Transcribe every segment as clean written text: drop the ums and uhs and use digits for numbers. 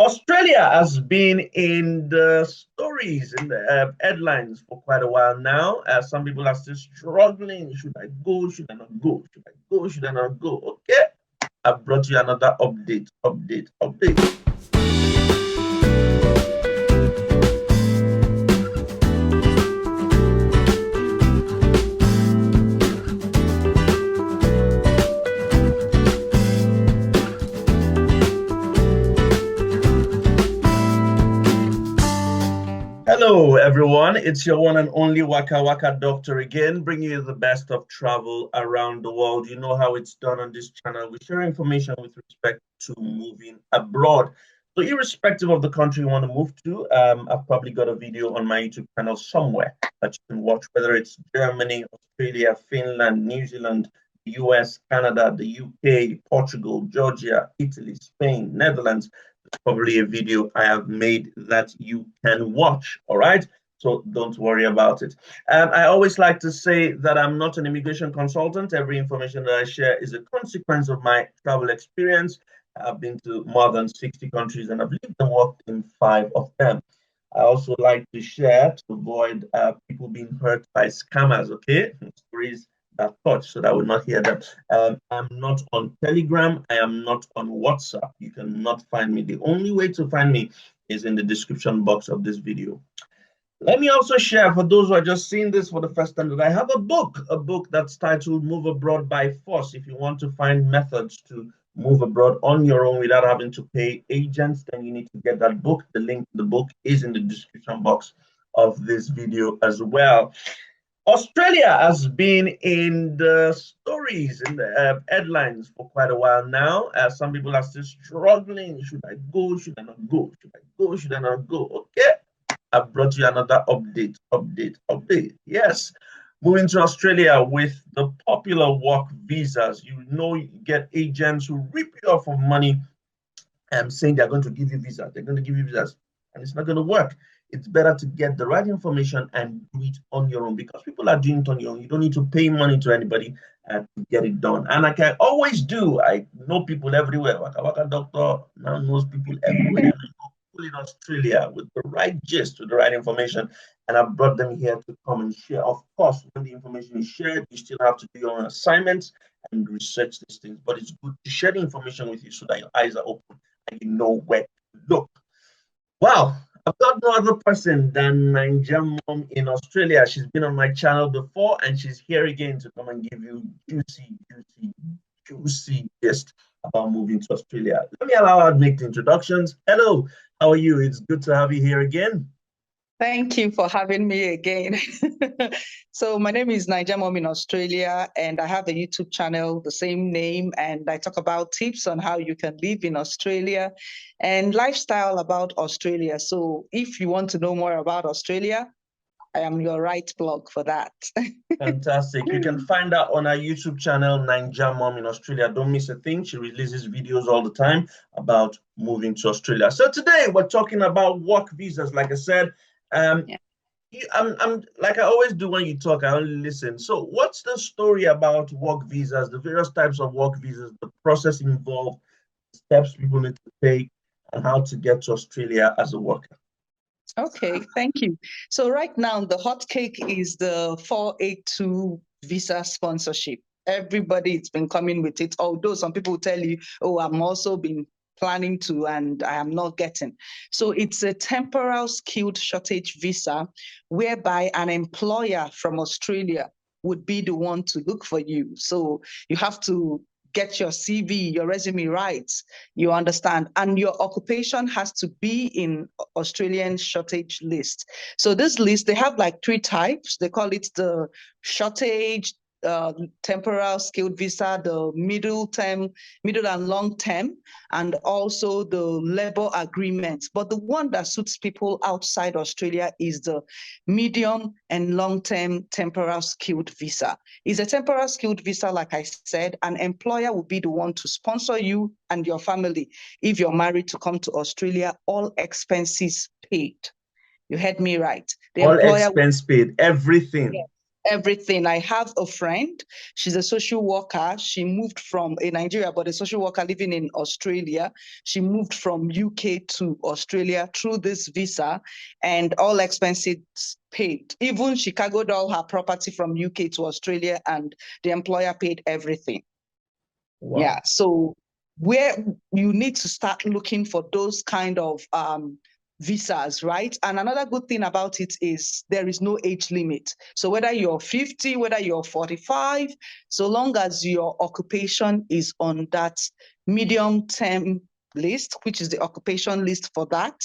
Australia has been in the stories, in the headlines for quite a while now. Some people are still struggling. Should I go? Should I not go? Should I go? Should I not go? Okay. I brought you another update. Hello, everyone. It's your one and only Waka Waka Doctor again, bringing you the best of travel around the world. You know how it's done on this channel. We share information with respect to moving abroad. So irrespective of the country you want to move to, I've probably got a video on my YouTube channel somewhere that you can watch, whether it's Germany, Australia, Finland, New Zealand, the US, Canada, the UK, Portugal, Georgia, Italy, Spain, Netherlands. Probably a video I have made that you can watch. All right. So don't worry about it. I always like to say that I'm not an immigration consultant. Every information that I share is a consequence of my travel experience. I've been to more than 60 countries and I've lived and worked in 5 of them. I also like to share to avoid people being hurt by scammers, okay? Stories that touch, so that I will not hear them. I'm not on Telegram. I am not on WhatsApp. You cannot find me. The only way to find me is in the description box of this video. Let me also share for those who are just seeing this for the first time that I have a book that's titled Move Abroad by Force. If you want to find methods to move abroad on your own without having to pay agents, then you need to get that book. The link to the book is in the description box of this video as well. Australia has been in the stories, in the headlines for quite a while now. Some people are still struggling. Should I go? Should I not go? Should I go? Should I not go? Okay. I brought you another update. Yes. Moving to Australia with the popular work visas. You know, you get agents who rip you off of money saying they're going to give you visas. They're going to give you visas. And it's not going to work. It's better to get the right information and do it on your own because people are doing it on your own. You don't need to pay money to anybody to get it done. And like I always do, I know people everywhere. Waka Waka Doctor now knows people everywhere. I know people in Australia with the right gist, with the right information. And I brought them here to come and share. Of course, when the information is shared, you still have to do your own assignments and research these things. But it's good to share the information with you so that your eyes are open and you know where to look. Wow. I've got no other person than Naija Mom in Australia. She's been on my channel before and she's here again to come and give you juicy gist about moving to Australia. Let me allow her to make the introductions. Hello, how are you? It's good to have you here again. Thank you for having me again. So my name is Naija Mom in Australia, and I have a YouTube channel, the same name, and I talk about tips on how you can live in Australia and lifestyle about Australia. So if you want to know more about Australia, I am your right blog for that. Fantastic. You can find her on our YouTube channel, Naija Mom in Australia. Don't miss a thing. She releases videos all the time about moving to Australia. So today we're talking about work visas, like I said. I'm like I always do when you talk, I only listen. So what's the story about work visas, the various types of work visas, the process involved, the steps people need to take, and how to get to Australia as a worker? Okay, thank you. So right now, the hot cake is the 482 visa sponsorship. Everybody's been coming with it, although some people tell you, oh, I'm also been planning to, and I am not getting. So it's a temporal skilled shortage visa whereby an employer from Australia would be the one to look for you. So you have to get your CV, your resume right, you understand, and your occupation has to be in Australian shortage list. So this list, they have like 3 types. They call it the shortage, temporal skilled visa, the middle and long term, and also the labor agreement. But the one that suits people outside Australia is the medium and long term temporal skilled visa. It's a temporal skilled visa, like I said. An employer will be the one to sponsor you and your family if you're married to come to Australia, all expenses paid. You heard me right. The all expense paid, everything. Yes. everything. I have a friend, she's a social worker. She moved from Nigeria, but a social worker living in Australia. She moved from UK to Australia through this visa, and all expenses paid. Even she carried all her property from UK to Australia, and the employer paid everything. Wow. Yeah, so where you need to start looking for those kind of visas, right? And another good thing about it is there is no age limit. So whether you're 50, whether you're 45, so long as your occupation is on that medium term list, which is the occupation list for that,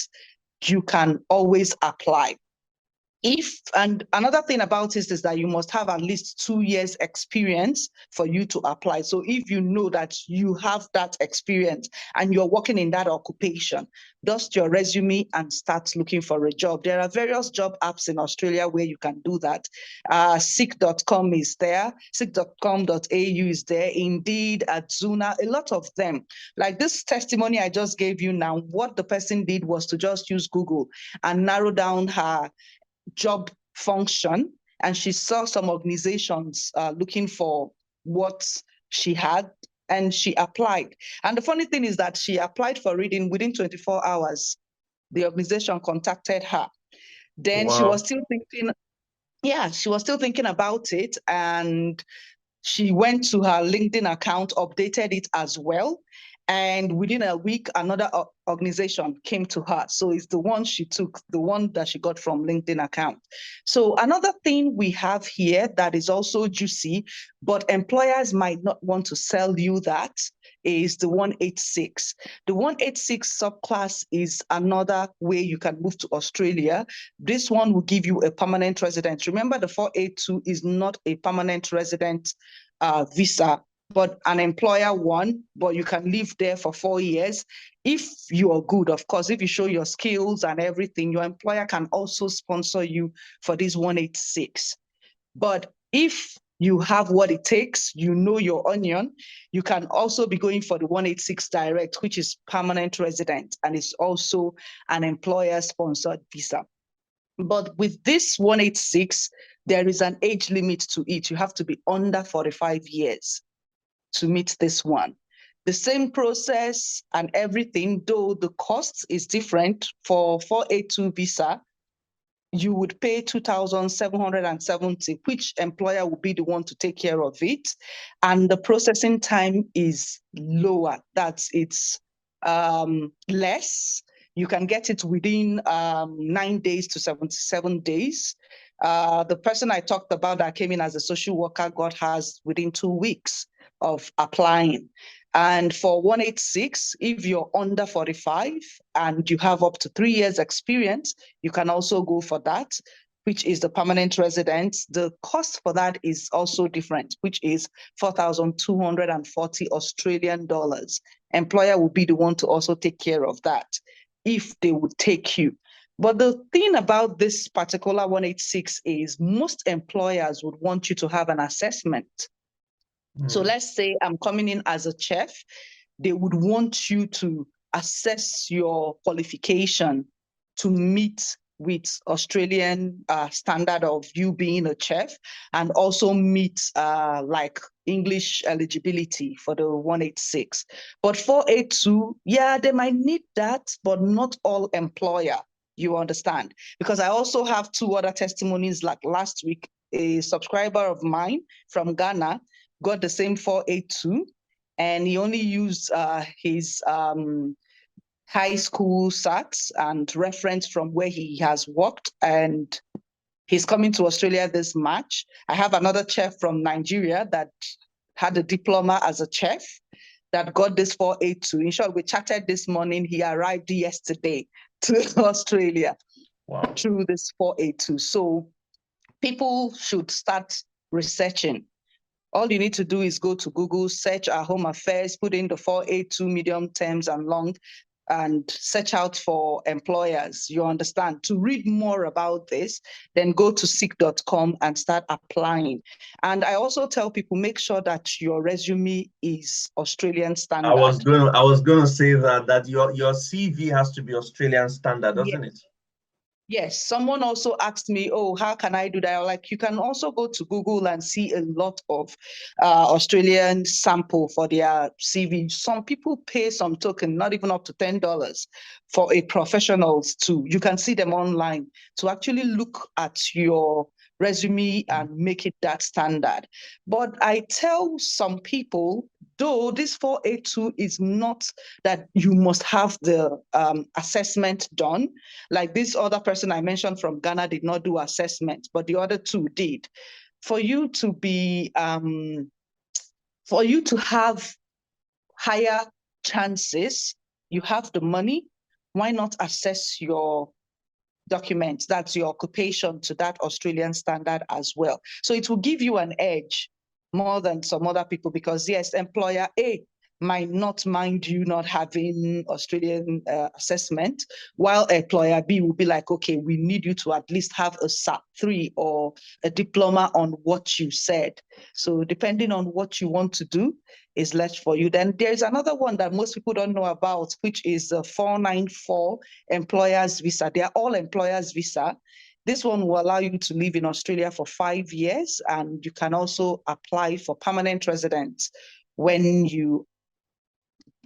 you can always apply. And another thing about it is that you must have at least 2 years experience for you to apply. So if you know that you have that experience and you're working in that occupation, dust your resume and start looking for a job. There are various job apps in Australia where you can do that. Seek.com is there, seek.com.au is there, Indeed, Adzuna, a lot of them. Like this testimony I just gave you now, what the person did was to just use Google and narrow down her job function, and she saw some organizations looking for what she had, and she applied. And the funny thing is that she applied for reading within 24 hours. The organization contacted her. Then she was still thinking, she was still thinking about it, and she went to her LinkedIn account, updated it as well. And within a week, another organization came to her. So it's the one she took, the one that she got from LinkedIn account. So another thing we have here that is also juicy, but employers might not want to sell you that, is the 186. The 186 subclass is another way you can move to Australia. This one will give you a permanent residence. Remember, the 482 is not a permanent resident visa, but an employer one, but you can live there for 4 years. If you are good, of course, if you show your skills and everything, your employer can also sponsor you for this 186. But if you have what it takes, you know your onion, you can also be going for the 186 direct, which is permanent resident, and it's also an employer-sponsored visa. But with this 186, there is an age limit to it. You have to be under 45 years to meet this one. The same process and everything, though the cost is different. For 482 visa, you would pay 2,770, which employer will be the one to take care of it. And the processing time is lower. It's less. You can get it within 9 days to 77 days. The person I talked about that came in as a social worker got hers within 2 weeks of applying. And for 186, if you're under 45 and you have up to 3 years experience, you can also go for that, which is the permanent resident. The cost for that is also different, which is 4,240 Australian dollars. Employer will be the one to also take care of that if they would take you. But the thing about this particular 186 is most employers would want you to have an assessment. So let's say I'm coming in as a chef. They would want you to assess your qualification to meet with Australian standard of you being a chef, and also meet like English eligibility for the 186. But 482, they might need that, but not all employer, you understand? Because I also have 2 other testimonies. Like last week, a subscriber of mine from Ghana got the same 482, and he only used his high school certs and reference from where he has worked, and he's coming to Australia this March. I have another chef from Nigeria that had a diploma as a chef that got this 482. In short, we chatted this morning. He arrived yesterday to Australia through this 482. So people should start researching. All you need to do is go to Google, search our home affairs, put in the 482 medium terms and long, and search out for employers. You understand? To read more about this, then go to seek.com and start applying. And I also tell people, make sure that your resume is Australian standard. I was gonna say that your CV has to be Australian standard, doesn't it? Yes, someone also asked me, oh, how can I do that? Like, you can also go to Google and see a lot of Australian sample for their CV. Some people pay some token, not even up to $10 for a professionals too. You can see them online to actually look at your resume and make it that standard. But I tell some people, though this 482 is not that you must have the assessment done. Like this other person I mentioned from Ghana did not do assessment, but the other two did. For you to be, for you to have higher chances, you have the money, why not assess your documents, that's your occupation, to that Australian standard as well. So it will give you an edge more than some other people, because yes, employer A might not mind you not having Australian assessment, while employer B will be like, okay, we need you to at least have a SAP 3 or a diploma on what you said. So depending on what you want to do is left for you. Then there's another one that most people don't know about, which is the 494 employers visa. They are all employers visa. This one will allow you to live in Australia for 5 years, and you can also apply for permanent residence when you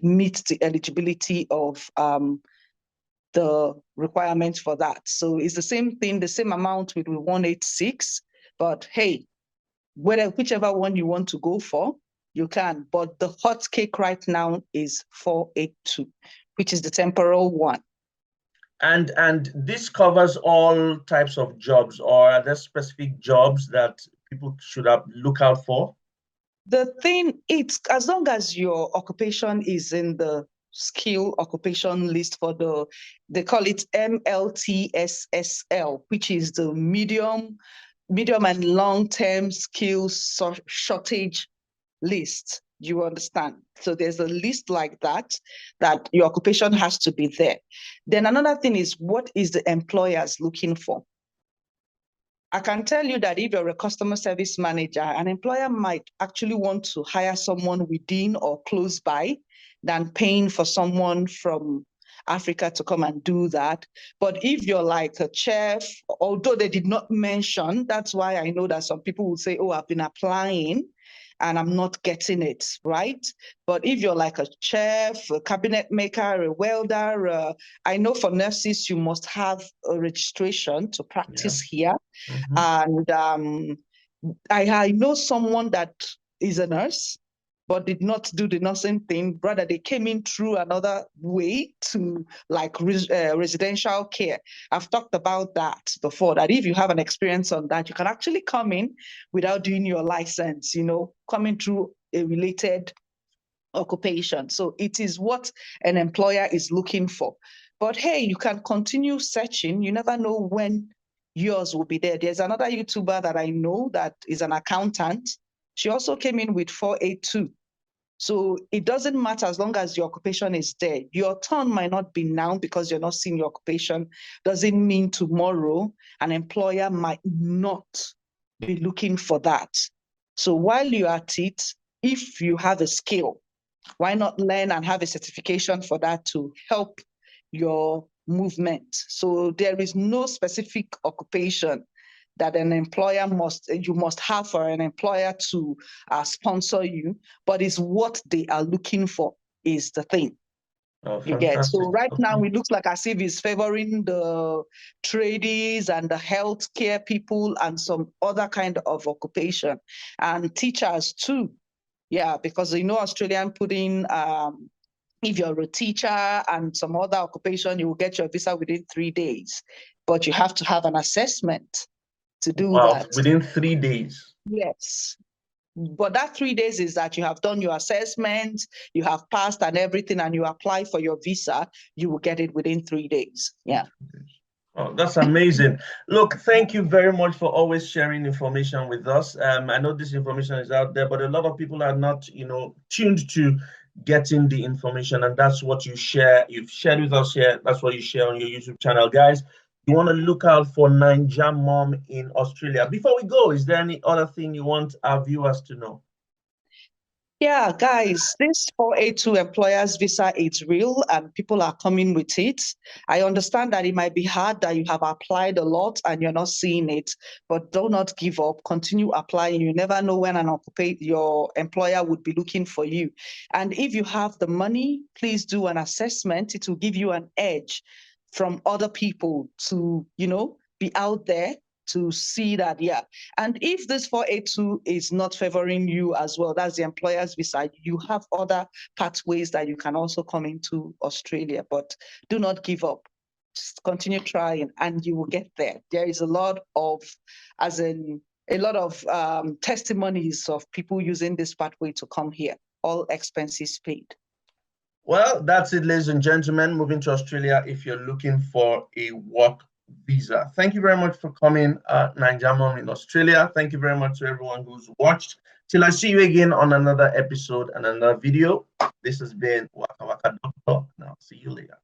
meet the eligibility of the requirements for that. So it's the same thing, the same amount with 186, but hey, whichever one you want to go for, you can. But the hot cake right now is 482, which is the temporal one. And this covers all types of jobs, or are there specific jobs that people should look out for? The thing, it's as long as your occupation is in the skill occupation list for they call it MLTSSL, which is the medium and long-term skills shortage list. You understand? So there's a list like that your occupation has to be there. Then another thing is, what is the employers looking for? I can tell you that if you're a customer service manager, an employer might actually want to hire someone within or close by than paying for someone from Africa to come and do that. But if you're like a chef, although they did not mention, that's why I know that some people will say, oh, I've been applying and I'm not getting it, right? But if you're like a chef, a cabinet maker, a welder, I know for nurses, you must have a registration to practice here. And I know someone that is a nurse, but did not do the nursing thing. Rather, they came in through another way to like residential care. I've talked about that before, that if you have an experience on that, you can actually come in without doing your license, coming through a related occupation. So it is what an employer is looking for. But hey, you can continue searching. You never know when yours will be there. There's another YouTuber that I know that is an accountant. She also came in with 482. So it doesn't matter as long as your occupation is there. Your turn might not be now because you're not seeing your occupation. Doesn't mean tomorrow an employer might not be looking for that. So while you're at it, if you have a skill, why not learn and have a certification for that to help your movement? So there is no specific occupation that an employer you must have for an employer to sponsor you, but it's what they are looking for is the thing. Oh, you get. So right okay. now it looks like as if it's favoring the tradies and the healthcare people and some other kind of occupation, and teachers too. Yeah, because Australian put in if you're a teacher and some other occupation, you will get your visa within 3 days, but you have to have an assessment to do that. Within 3 days. Yes. But that 3 days is that you have done your assessment, you have passed and everything, and you apply for your visa, you will get it within 3 days. Yeah. Oh, that's amazing. Look, thank you very much for always sharing information with us. I know this information is out there, but a lot of people are not, tuned to getting the information, and that's what you share. You've shared with us here. That's what you share on your YouTube channel, guys. You want to look out for Ninja Mom in Australia. Before we go, is there any other thing you want our viewers to know? Yeah, guys, this 482 employers visa is real and people are coming with it. I understand that it might be hard that you have applied a lot and you're not seeing it, but do not give up. Continue applying. You never know when your employer would be looking for you. And if you have the money, please do an assessment. It will give you an edge from other people to, be out there to see that, yeah. And if this 482 is not favoring you as well, that's the employer's visa, you have other pathways that you can also come into Australia, but do not give up. Just continue trying and you will get there. There is a lot of, testimonies of people using this pathway to come here, all expenses paid. Well, that's it, ladies and gentlemen. Moving to Australia if you're looking for a work visa. Thank you very much for coming, Naija in Australia. Thank you very much to everyone who's watched. Till I see you again on another episode and another video. This has been Waka Waka Doctor. Now, see you later.